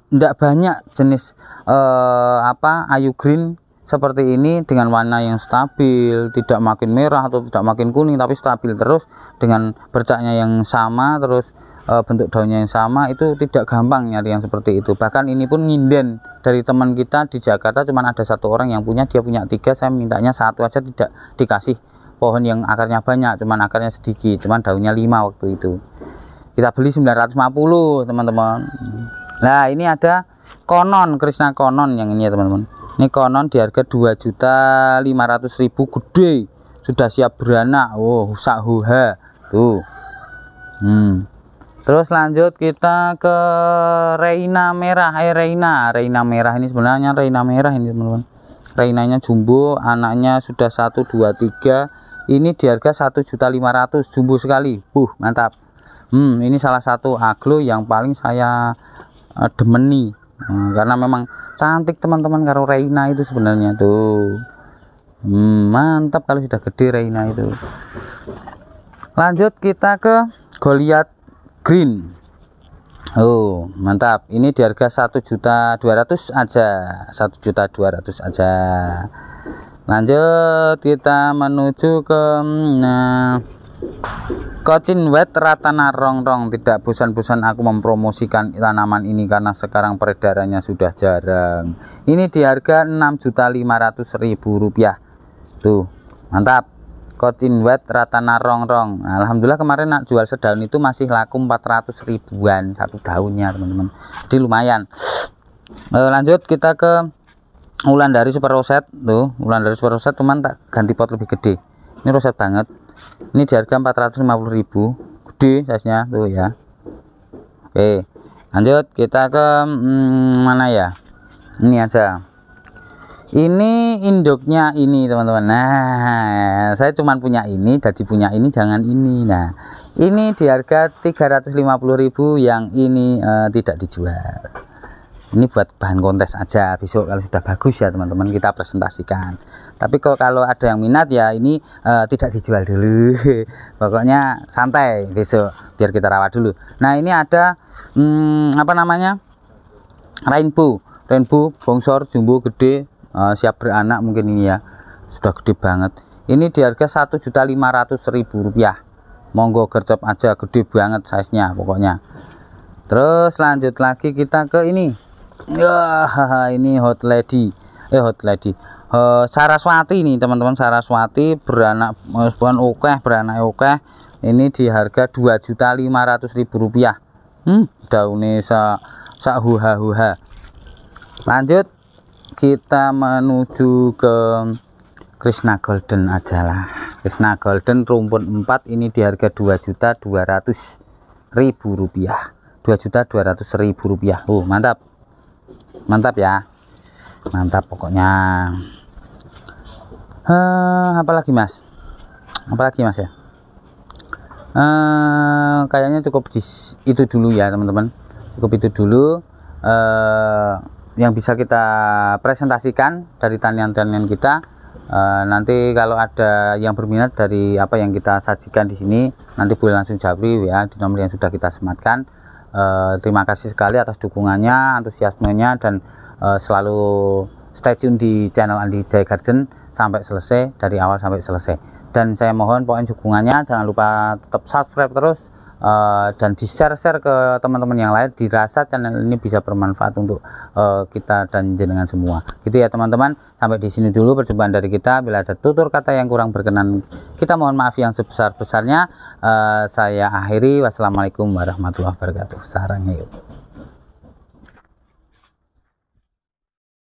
ndak banyak jenis Ayu Green seperti ini dengan warna yang stabil, tidak makin merah atau tidak makin kuning, tapi stabil terus dengan bercaknya yang sama, terus bentuk daunnya yang sama. Itu tidak gampang nyari yang seperti itu. Bahkan ini pun nginden dari teman kita di Jakarta, cuman ada 1 orang yang punya, dia punya 3, saya mintanya 1 aja, tidak dikasih pohon yang akarnya banyak, cuman akarnya sedikit, cuman daunnya 5 waktu itu. Kita beli 950 teman-teman. Nah ini ada konon, Krishna konon yang ini ya teman-teman. Ini konon di harga Rp2.500.000, gede, sudah siap beranak. Oh sak huha tuh. Terus lanjut kita ke Reina merah. Reina merah ini sebenarnya Reina merah ini teman-teman. Reinanya jumbo, anaknya sudah 1, 2, 3. Ini di harga Rp1.500.000, jumbo sekali. Mantap. Ini salah satu aglo yang paling saya demeni, karena memang cantik teman-teman karo Reina itu sebenarnya tuh. Mantap kalau sudah gede Reina itu. Lanjut kita ke Goliath Green. Mantap, ini di harga Rp1.200.000 aja, Rp1.200.000 aja. Lanjut kita menuju ke Kocin White Ratana Rongrong. Tidak bosan-bosan aku mempromosikan tanaman ini karena sekarang peredarannya sudah jarang. Ini di harga Rp6.500.000. Tuh, mantap. Kocin White Ratana Rongrong. Alhamdulillah kemarin nak jual sedaun itu masih laku 400 ribuan satu daunnya, teman-teman. Jadi lumayan. Lanjut kita ke Wulandari Super Roset. Tuh, Wulandari Super Roset cuman tak ganti pot lebih gede. Ini roset banget. Ini di harga 450.000, gede size-nya tuh ya. Oke, lanjut kita ke mana ya? Ini aja. Ini induknya ini, teman-teman. Nah, saya cuman punya ini, jadi punya ini jangan ini. Nah, ini di harga 350.000, yang ini tidak dijual. Ini buat bahan kontes aja, besok kalau sudah bagus ya teman-teman kita presentasikan. Tapi kalau ada yang minat ya ini tidak dijual dulu. Pokoknya santai, besok biar kita rawat dulu. Nah, ini ada apa namanya, rainbow bongsor jumbo gede, siap beranak mungkin ini ya, sudah gede banget. Ini di harga Rp1.500.000. Monggo gercep aja, gede banget size nya pokoknya. Terus lanjut lagi kita ke ini. Ini Hot Lady Saraswati ini, teman-teman. Saraswati beranak beranak oke. Ini di harga Rp2.500.000. Daunnya sak huha. Lanjut kita menuju ke Krishna Golden aja lah. Krishna Golden rumpun 4 ini di harga Rp2.200.000. Rp2.200.000. Mantap ya, mantap pokoknya. Apalagi mas ya, kayaknya cukup itu dulu ya teman-teman, cukup itu dulu yang bisa kita presentasikan dari tanian-tanian kita. Nanti kalau ada yang berminat dari apa yang kita sajikan di sini, nanti boleh langsung japri WA di nomor yang sudah kita sematkan. Terima kasih sekali atas dukungannya, antusiasmenya, dan selalu stay tune di channel Andi Jaya Garden sampai selesai, dari awal sampai selesai. Dan saya mohon pokoknya dukungannya, jangan lupa tetap subscribe terus, dan di share ke teman-teman yang lain, dirasa channel ini bisa bermanfaat untuk kita dan jenengan semua. Gitu ya teman-teman. Sampai di sini dulu perjumpaan dari kita. Bila ada tutur kata yang kurang berkenan, kita mohon maaf yang sebesar-besarnya. Saya akhiri. Wassalamualaikum warahmatullahi wabarakatuh. Sarang yuk.